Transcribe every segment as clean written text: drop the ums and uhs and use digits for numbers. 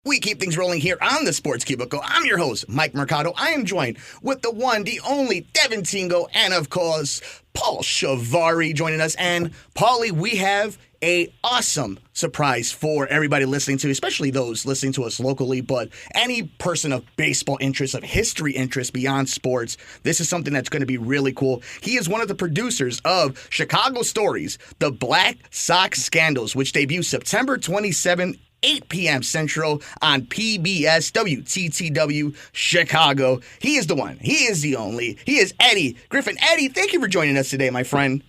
We keep things rolling here on the Sports Cubicle. I'm your host, Mike Mercado. I am joined with the one, the only Devin Tingle, and of course, Paul Chivari joining us. And Paulie, we have a awesome surprise for everybody listening to, especially those listening to us locally, but any person of baseball interest, of history interest beyond sports. This is something that's going to be really cool. He is one of the producers of Chicago Stories, the Black Sox Scandals, which debuts September 27th, 8 p.m. Central on PBS WTTW Chicago. He is the one. He is the only. He is Eddie Griffin. Eddie, thank you for joining us today, my friend.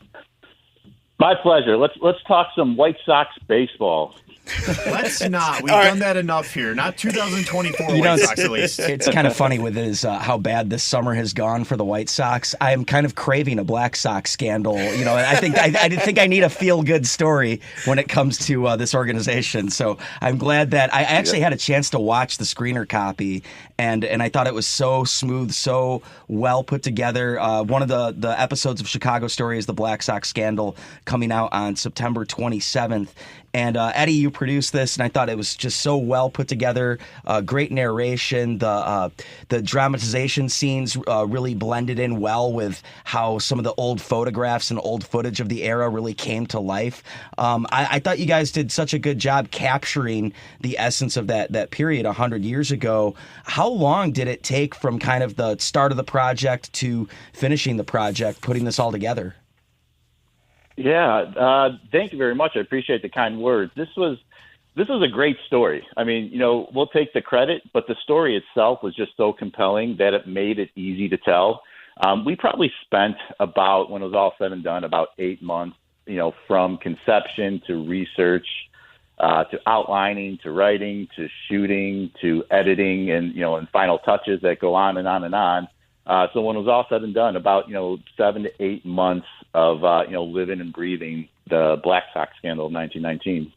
My pleasure. Let's talk some White Sox baseball. Let's not. We've done that enough here. Not 2024 White Sox, at least. It's kind of funny with how bad this summer has gone for the White Sox. I am kind of craving a Black Sox scandal. I think I need a feel-good story when it comes to this organization. So I'm glad that I actually had a chance to watch the screener copy, and I thought it was so smooth, so well put together. One of the episodes of Chicago Story is the Black Sox scandal, coming out on September 27th. And Eddie, you produced this, and I thought it was just so well put together. Great narration. The dramatization scenes really blended in well with how some of the old photographs and old footage of the era really came to life. I thought you guys did such a good job capturing the essence of that period 100 years ago. How long did it take from kind of the start of the project to finishing the project, putting this all together? Yeah, thank you very much. I appreciate the kind words. This was a great story. I mean, we'll take the credit, but the story itself was just so compelling that it made it easy to tell. We probably spent about, when it was all said and done, about 8 months, from conception to research, to outlining, to writing, to shooting, to editing, and final touches that go on and on and on. So when it was all said and done, about 7 to 8 months of living and breathing the Black Sox scandal of 1919.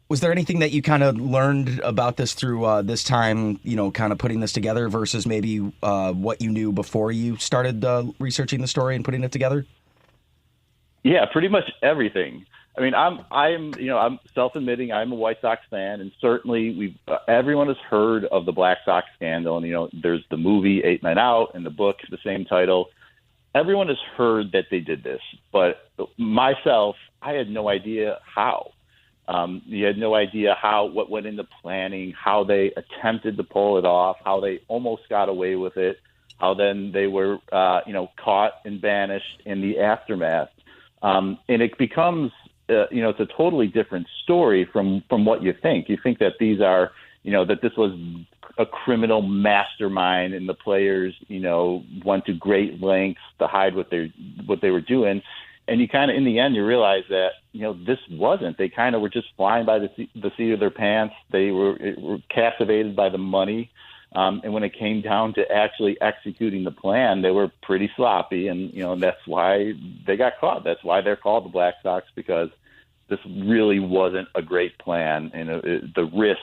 Was there anything that you kind of learned about this through this time, kind of putting this together versus maybe what you knew before you started researching the story and putting it together? Yeah, pretty much everything. I mean, I'm self-admitting I'm a White Sox fan, and certainly everyone has heard of the Black Sox scandal. And there's the movie 8 Men Out and the book, the same title. Everyone has heard that they did this, but myself, I had no idea how. You had no idea what went into planning, how they attempted to pull it off, how they almost got away with it, how then they were, caught and banished in the aftermath. And it becomes, it's a totally different story from what you think. You think that these are, that this was a criminal mastermind and the players, went to great lengths to hide what they were doing. And you kind of, in the end, you realize that, this wasn't. They kind of were just flying by the seat of their pants. They were captivated by the money. And when it came down to actually executing the plan, they were pretty sloppy. And, that's why they got caught. That's why they're called the Black Sox, because this really wasn't a great plan. And the risk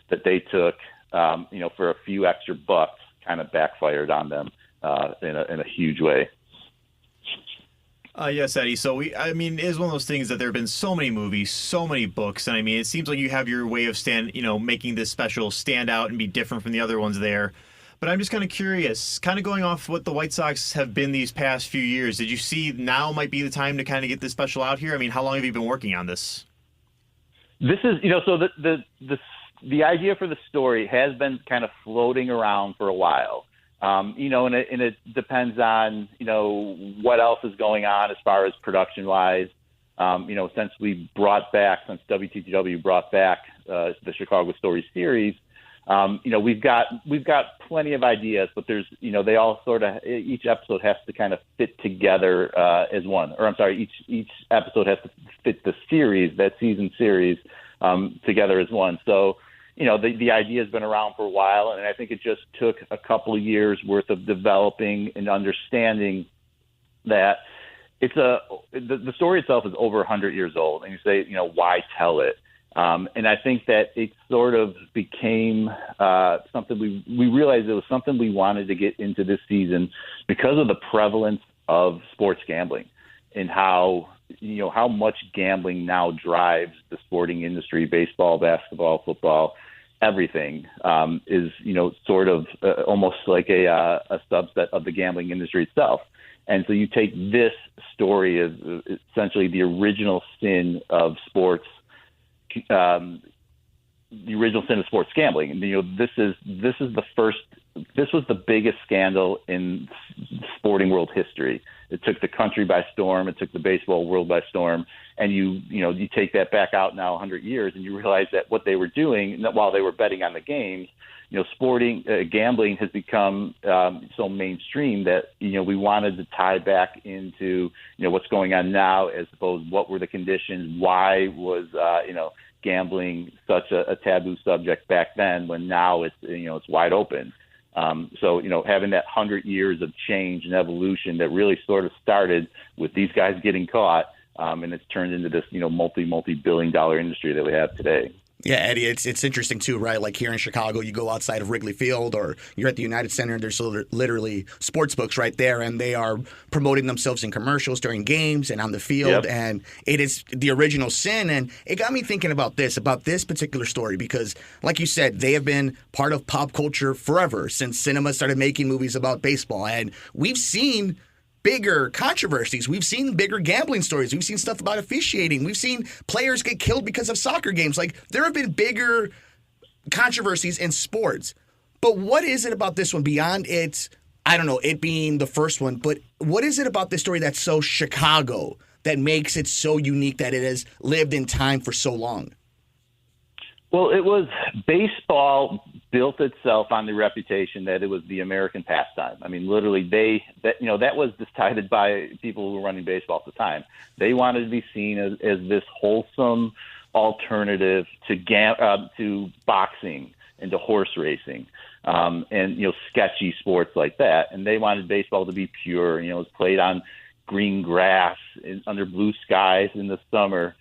that they took, for a few extra bucks kind of backfired on them in a huge way. Yes, Eddie. So it is one of those things that there have been so many movies, so many books, and it seems like you have your way of making this special stand out and be different from the other ones there. But I'm just kind of curious, kind of going off what the White Sox have been these past few years. Did you see now might be the time to kind of get this special out here? I mean, how long have you been working on this? This is, so the idea for the story has been kind of floating around for a while. And it depends on, what else is going on as far as production-wise. Since WTTW brought back the Chicago Story series, we've got plenty of ideas, but there's, they all sort of, each episode has to kind of fit together as one. Or I'm sorry, each episode has to fit the series, that season series, together as one. So, the idea has been around for a while, and I think it just took a couple of years worth of developing and understanding that the story itself is over 100 years old. And you say, why tell it? And I think that it sort of became something we realized it was something we wanted to get into this season because of the prevalence of sports gambling and how much gambling now drives the sporting industry, baseball, basketball, football. everything is, sort of almost like a subset of the gambling industry itself. And so you take this story as essentially the original sin of sports, the original sin of sports gambling. And, this was the biggest scandal in sporting world history. It took the country by storm. It took the baseball world by storm. And you take that back out now 100 years, and you realize that what they were doing while they were betting on the games, gambling has become so mainstream that we wanted to tie back into what's going on now, as opposed what were the conditions, why was gambling such a taboo subject back then, when now it's wide open. So having that 100 years of change and evolution that really sort of started with these guys getting caught, and it's turned into this multi-billion-dollar industry that we have today. Yeah, Eddie, it's interesting too, right? Like here in Chicago, you go outside of Wrigley Field or you're at the United Center, and there's literally sports books right there, and they are promoting themselves in commercials during games and on the field. Yep. And it is the original sin. And it got me thinking about this particular story, because like you said, they have been part of pop culture forever, since cinema started making movies about baseball. And we've seen bigger controversies. We've seen bigger gambling stories. We've seen stuff about officiating. We've seen players get killed because of soccer games. Like, there have been bigger controversies in sports. But what is it about this one beyond it being the first one, but what is it about this story that's so Chicago that makes it so unique, that it has lived in time for so long? Well, it was baseball built itself on the reputation that it was the American pastime. I mean, literally, that was decided by people who were running baseball at the time. They wanted to be seen as this wholesome alternative to boxing and to horse racing, and sketchy sports like that. And they wanted baseball to be pure. It was played on green grass under blue skies in the summer.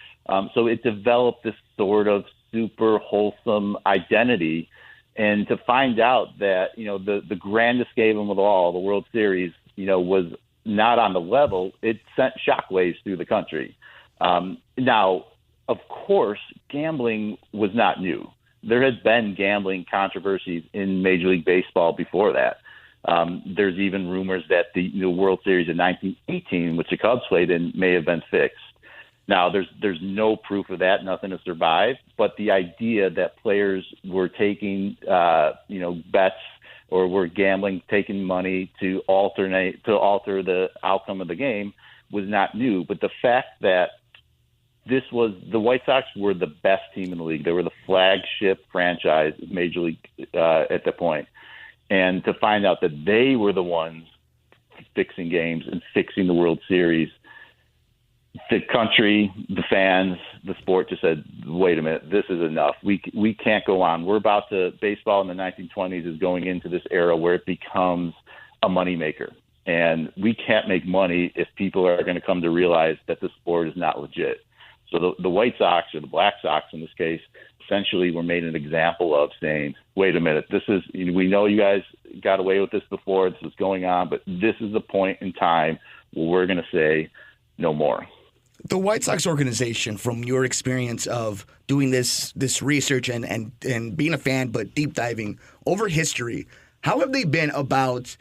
So it developed this sort of super wholesome identity. And to find out that, the grandest game of all, the World Series, was not on the level, it sent shockwaves through the country. Now, of course, gambling was not new. There had been gambling controversies in Major League Baseball before that. There's even rumors that the World Series in 1918, which the Cubs played in, may have been fixed. Now, there's no proof of that, nothing to survive, but the idea that players were taking, bets or were gambling, taking money to alter the outcome of the game was not new. But the fact that the White Sox were the best team in the league. They were the flagship franchise of Major League at that point. And to find out that they were the ones fixing games and fixing the World Series, the country, the fans, the sport just said, wait a minute, this is enough. We can't go on. Baseball in the 1920s is going into this era where it becomes a moneymaker. And we can't make money if people are going to come to realize that the sport is not legit. So the White Sox, or the Black Sox in this case, essentially were made an example of, saying, wait a minute, we know you guys got away with this before, this is going on, but this is the point in time where we're going to say no more. The White Sox organization, from your experience of doing this research and being a fan, but deep diving over history, how have they been about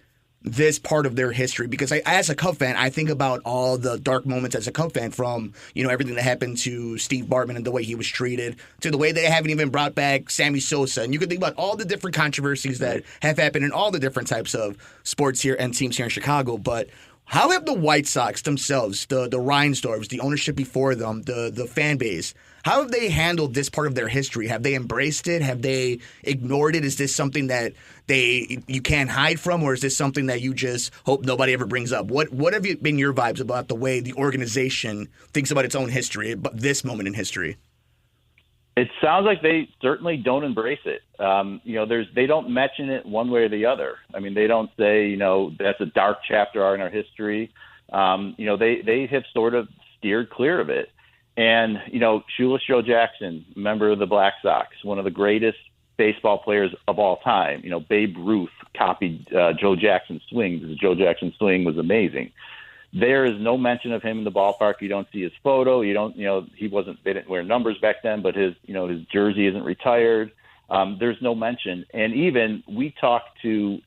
this part of their history? Because as a Cub fan, I think about all the dark moments as a Cub fan, from everything that happened to Steve Bartman and the way he was treated, to the way they haven't even brought back Sammy Sosa. And you can think about all the different controversies that have happened in all the different types of sports here and teams here in Chicago. But how have the White Sox themselves, the Reinsdorfs, the ownership before them, the fan base, how have they handled this part of their history? Have they embraced it? Have they ignored it? Is this something that you can't hide from, or is this something that you just hope nobody ever brings up? What have been your vibes about the way the organization thinks about its own history, about this moment in history? It sounds like they certainly don't embrace it. They don't mention it one way or the other. I mean, they don't say, that's a dark chapter in our history. They have sort of steered clear of it. And, Shoeless Joe Jackson, member of the Black Sox, one of the greatest baseball players of all time. Babe Ruth copied Joe Jackson's swing, because Joe Jackson's swing was amazing. There is no mention of him in the ballpark. You don't see his photo. You don't, they didn't wear numbers back then, but his jersey isn't retired. there's no mention. And even we talked to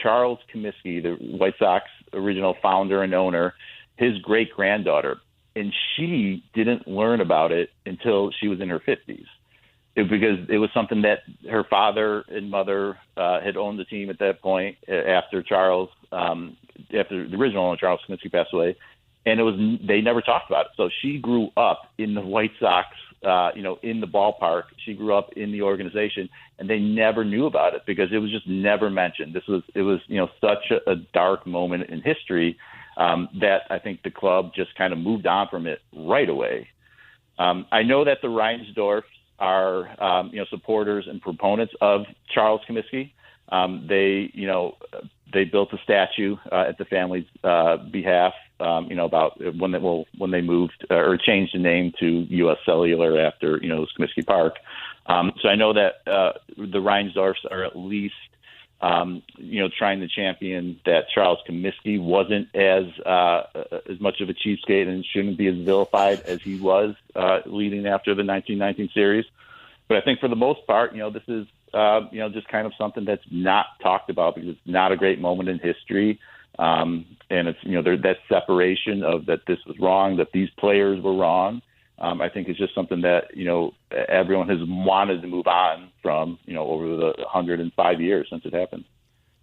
Charles Comiskey, the White Sox original founder and owner, his great-granddaughter, and she didn't learn about it until she was in her 50s. Because it was something that her father and mother had owned the team at that point after after the original owner, Charles Comiskey, passed away. And they never talked about it. So she grew up in the White Sox, in the ballpark. She grew up in the organization, and they never knew about it because it was just never mentioned. It was such a dark moment in history that I think the club just kind of moved on from it right away. I know that the Reinsdorfs are supporters and proponents of Charles Comiskey. They built a statue at the family's behalf. About when they moved or changed the name to U.S. Cellular after Comiskey Park. So I know that the Reinsdorfs are at least trying to champion that Charles Comiskey wasn't as much of a cheapskate and shouldn't be as vilified as he was leading after the 1919 series. But I think for the most part, this is just kind of something that's not talked about because it's not a great moment in history. And it's, that separation of that this was wrong, that these players were wrong. I think it's just something that, everyone has wanted to move on from, over the 105 years since it happened.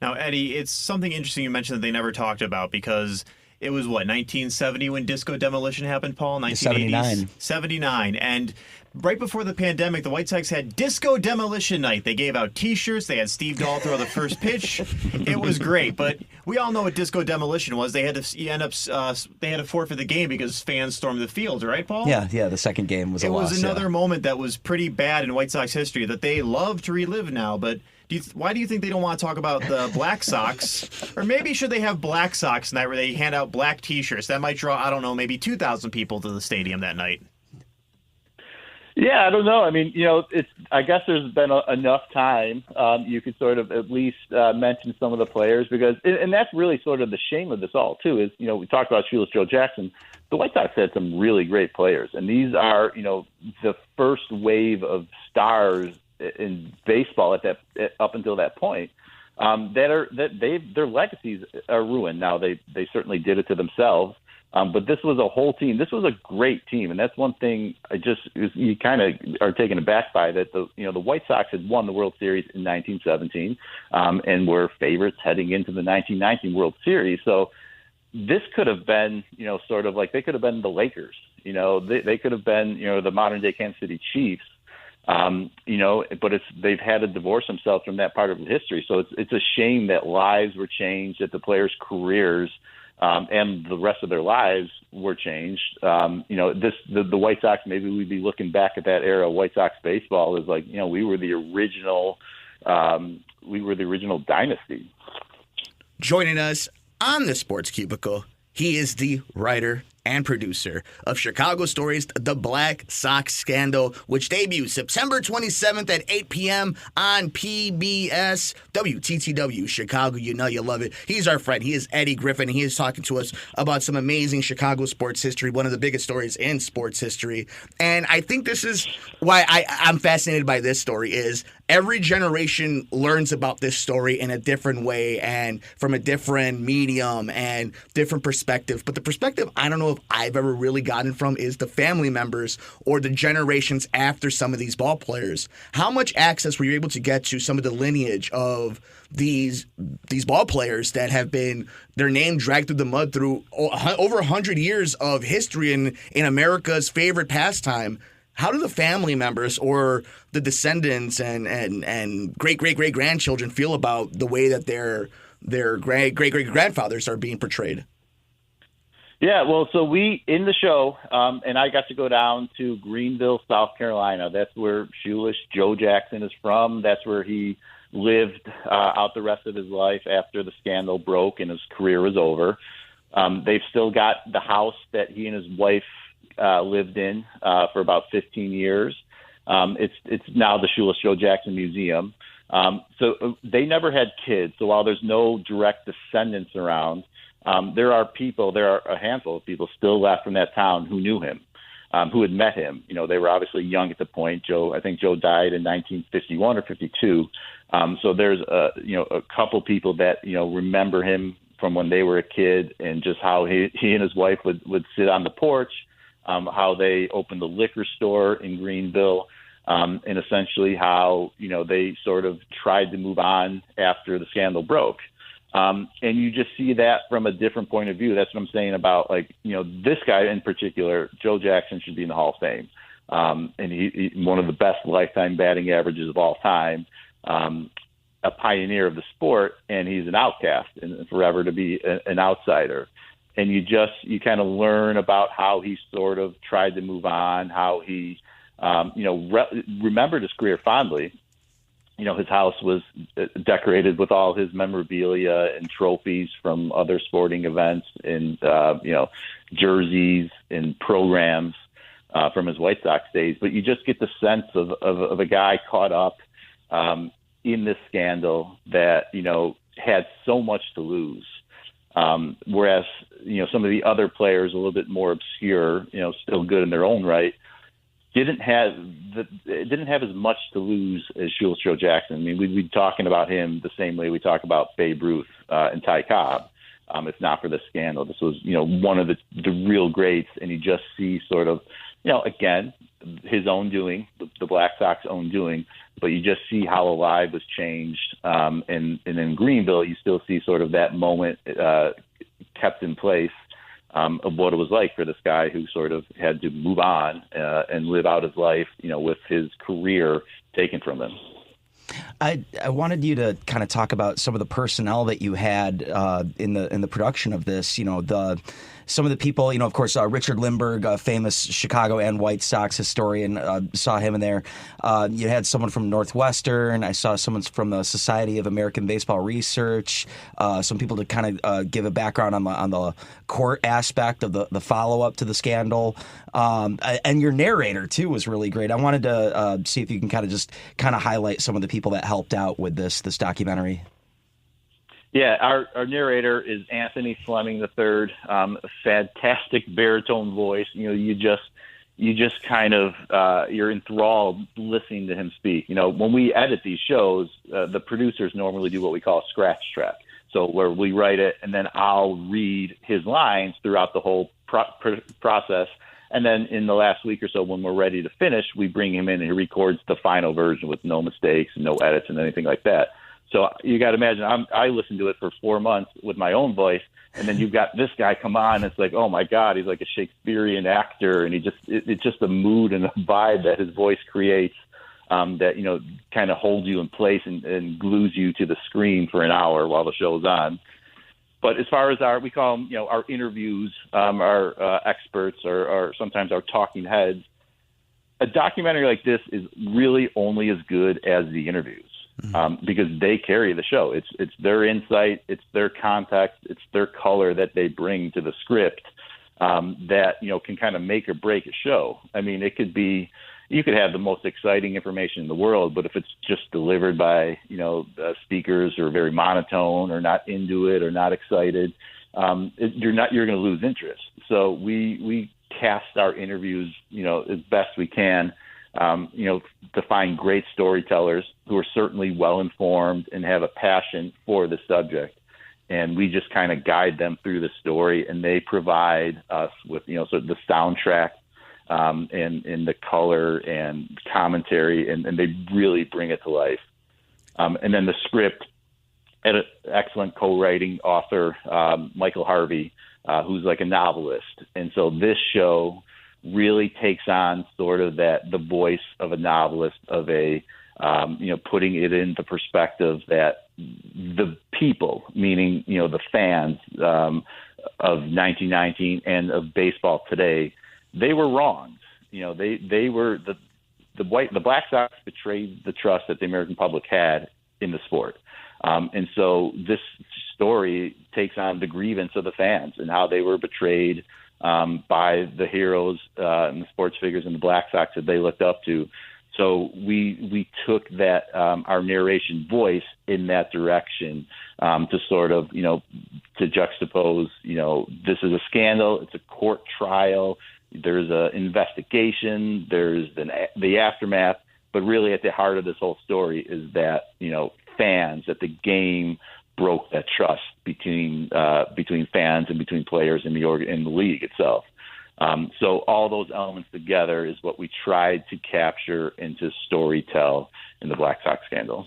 Now, Eddie, it's something interesting you mentioned that they never talked about because it was, 1970 when Disco Demolition happened, Paul? 1979. 79. And right before the pandemic, the White Sox had Disco Demolition Night. They gave out T-shirts. They had Steve Dahl throw the first pitch. It was great, but we all know what Disco Demolition was. They had to forfeit the game because fans stormed the field, right, Paul? Yeah. The second game was a loss. It was another moment that was pretty bad in White Sox history that they love to relive now, but why do you think they don't want to talk about the Black Sox? Or maybe should they have Black Sox night where they hand out black T-shirts? That might draw, I don't know, maybe 2,000 people to the stadium that night. Yeah, I don't know. I mean, I guess there's been enough time. You could sort of at least mention some of the players because, and that's really sort of the shame of this all too. Is we talked about Shoeless Joe Jackson. The White Sox had some really great players, and these are the first wave of stars in baseball up until that point. Their legacies are ruined now. They certainly did it to themselves. But this was a whole team. This was a great team, and that's one thing. You kind of are taken aback by that. The White Sox had won the World Series in 1917, and were favorites heading into the 1919 World Series. So this could have been, sort of like they could have been the Lakers. They could have been, the modern day Kansas City Chiefs. But they've had to divorce themselves from that part of history. So it's a shame that lives were changed, that the players' careers and the rest of their lives were changed. The White Sox, maybe we'd be looking back at that era of White Sox baseball as like, we were the original dynasty. Joining us on the Sports Cubicle, he is the writer and producer of Chicago Stories, The Black Sox Scandal, which debuts September 27th at 8 p.m. on PBS, WTTW Chicago. You know you love it. He's our friend. He is Eddie Griffin. He is talking to us about some amazing Chicago sports history, one of the biggest stories in sports history. And I think this is why I'm fascinated by this story is every generation learns about this story in a different way and from a different medium and different perspective. But the perspective I don't know if I've ever really gotten from is the family members or the generations after some of these ball players. How much access were you able to get to some of the lineage of these ball players that have been their name dragged through the mud through over 100 years of history in America's favorite pastime? How do the family members or the descendants and great-great-great-grandchildren feel about the way that their great-great-great-grandfathers are being portrayed? Yeah, well, so we, in the show, and I got to go down to Greenville, South Carolina. That's where Shoeless Joe Jackson is from. That's where he lived out the rest of his life after the scandal broke and his career was over. They've still got the house that he and his wife lived in for about 15 years. It's now the Shoeless Joe Jackson Museum. So they never had kids. So while there's no direct descendants around, there are a handful of people still left from that town who knew him. who had met him. They were obviously young at the point. I think Joe died in 1951 or 52. So there's a couple people that remember him from when they were a kid, and just how he and his wife would sit on the porch, how they opened the liquor store in Greenville, and essentially how they sort of tried to move on after the scandal broke. And you just see that from a different point of view. That's what I'm saying about, this guy in particular, Joe Jackson, should be in the Hall of Fame. And he one of the best lifetime batting averages of all time, a pioneer of the sport, and he's an outcast and forever to be an outsider. And you kind of learn about how he sort of tried to move on, how he, remembered his career fondly. His house was decorated with all his memorabilia and trophies from other sporting events, and jerseys and programs from his White Sox days. But you just get the sense of a guy caught up in this scandal that had so much to lose. Whereas some of the other players, a little bit more obscure, still good in their own right, didn't have as much to lose as Shoeless Joe Jackson. I mean, we'd be talking about him the same way we talk about Babe Ruth and Ty Cobb. If not for the scandal, this was one of the real greats, and you just see sort of again his own doing, the Black Sox own doing, but you just see how a life was changed. And in Greenville, you still see sort of that moment kept in place. Of what it was like for this guy who sort of had to move on and live out his life, with his career taken from him. I wanted you to kind of talk about some of the personnel that you had in the production of this. Some of the people, of course, Richard Lindbergh, a famous Chicago and White Sox historian, saw him in there. You had someone from Northwestern. I saw someone from the Society of American Baseball Research. Some people to kind of give a background on the court aspect of the follow-up to the scandal. And your narrator, too, was really great. I wanted to see if you can kind of highlight some of the people that helped out with this documentary. Yeah, our narrator is Anthony Fleming III, a fantastic baritone voice. You just kind of you're enthralled listening to him speak. When we edit these shows, the producers normally do what we call a scratch track. So where we write it, and then I'll read his lines throughout the whole process. And then in the last week or so, when we're ready to finish, we bring him in and he records the final version with no mistakes and no edits and anything like that. So you got to imagine, I listened to it for 4 months with my own voice, and then you've got this guy come on. And it's like, oh my God, he's like a Shakespearean actor, and it's just the mood and the vibe that his voice creates that kind of holds you in place and glues you to the screen for an hour while the show's on. But as far as we call them, our interviews, our experts, or sometimes our talking heads, a documentary like this is really only as good as the interviews. Because they carry the show. It's their insight, it's their context, it's their color that they bring to the script that can kind of make or break a show. I mean, it could be, you could have the most exciting information in the world, but if it's just delivered by speakers who are very monotone or not into it or not excited, you're going to lose interest. So we cast our interviews as best we can. To find great storytellers who are certainly well-informed and have a passion for the subject. And we just kind of guide them through the story, and they provide us with, sort of the soundtrack and the color and commentary, and they really bring it to life. And then the script, an excellent co-writing author, Michael Harvey, who's like a novelist. And so this show really takes on sort of the voice of a novelist, of a putting it into perspective that the people, meaning the fans of 1919 and of baseball today, they were wronged. They were the Black Sox betrayed the trust that the American public had in the sport, and so this story takes on the grievance of the fans and how they were betrayed by the heroes and the sports figures and the Black Sox that they looked up to. So we took that our narration voice in that direction to sort of to juxtapose this is a scandal, it's a court trial, There's an investigation. There's the aftermath. But really, at the heart of this whole story is that fans, that the game broke that trust between fans and between players in the league itself. So all those elements together is what we tried to capture and to storytell in the Black Sox scandal.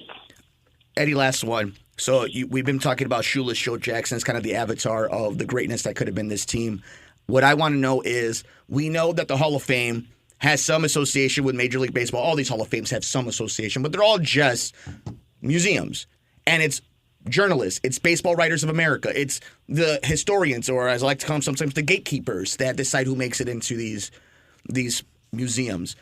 Eddie, last one. So we've been talking about Shoeless Joe Jackson as kind of the avatar of the greatness that could have been this team. What I want to know is, we know that the Hall of Fame has some association with Major League Baseball. All these Hall of Fames have some association, but they're all just museums. And it's journalists, it's Baseball Writers of America, it's the historians, or as I like to call them sometimes, the gatekeepers that decide who makes it into these museums.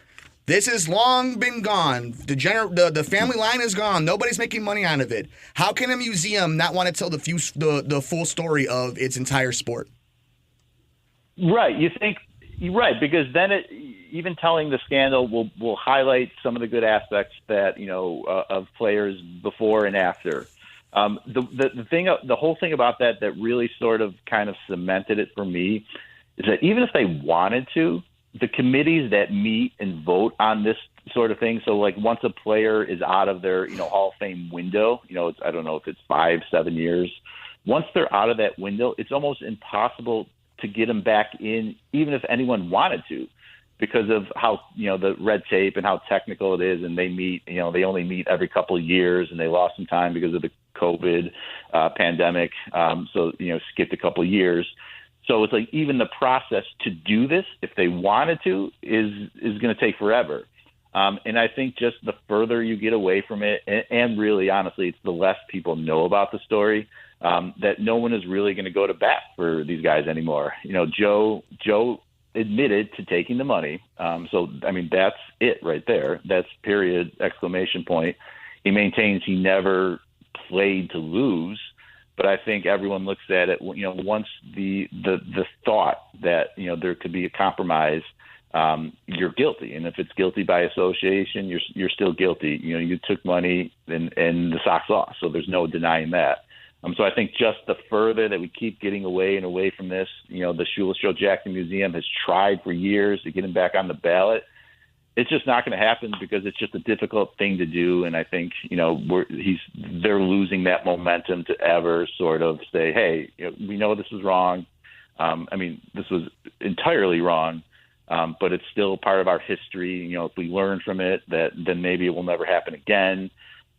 This has long been gone. The family line is gone. Nobody's making money out of it. How can a museum not want to tell the full story of its entire sport? Right. You think you're right, because then even telling the scandal will highlight some of the good aspects that of players before and after. The whole thing about that really sort of kind of cemented it for me is that even if they wanted to, the committees that meet and vote on this sort of thing. So like once a player is out of their Hall of Fame window, I don't know if it's 5-7 years. Once they're out of that window, it's almost impossible to get them back in, even if anyone wanted to, because of how the red tape and how technical it is, and they meet. They only meet every couple of years, and they lost some time because of the COVID pandemic. So skipped a couple of years. So it's like even the process to do this, if they wanted to, is going to take forever. And I think just the further you get away from it, and really honestly, it's the less people know about the story. That no one is really going to go to bat for these guys anymore. Joe admitted to taking the money. So, I mean, that's it right there. That's period, exclamation point. He maintains he never played to lose, but I think everyone looks at it, once the thought that, there could be a compromise, you're guilty. And if it's guilty by association, you're still guilty. You took money and the Sox lost. So there's no denying that. So I think just the further that we keep getting away and away from this, the Shoeless Joe Jackson Museum has tried for years to get him back on the ballot. It's just not going to happen because it's just a difficult thing to do. And I think, they're losing that momentum to ever sort of say, hey, we know this is wrong. This was entirely wrong, but it's still part of our history. If we learn from it, then maybe it will never happen again.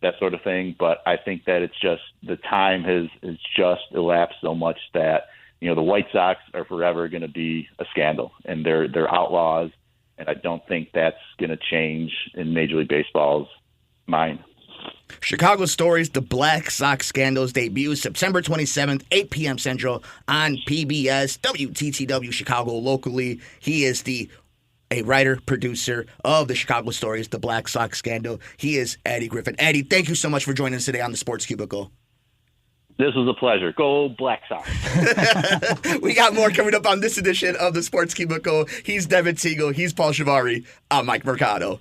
That sort of thing. But I think that it's just the time has just elapsed so much that, the White Sox are forever going to be a scandal, and they're outlaws. And I don't think that's going to change in Major League Baseball's mind. Chicago Stories, the Black Sox Scandals debuts September 27th, 8 p.m. Central on PBS, WTTW Chicago locally. He is a writer, producer of the Chicago Stories, the Black Sox Scandal. He is Eddie Griffin. Eddie, thank you so much for joining us today on the Sports Cubicle. This was a pleasure. Go Black Sox. We got more coming up on this edition of the Sports Cubicle. He's Devin Tingle. He's Paul Chivari. I'm Mike Mercado.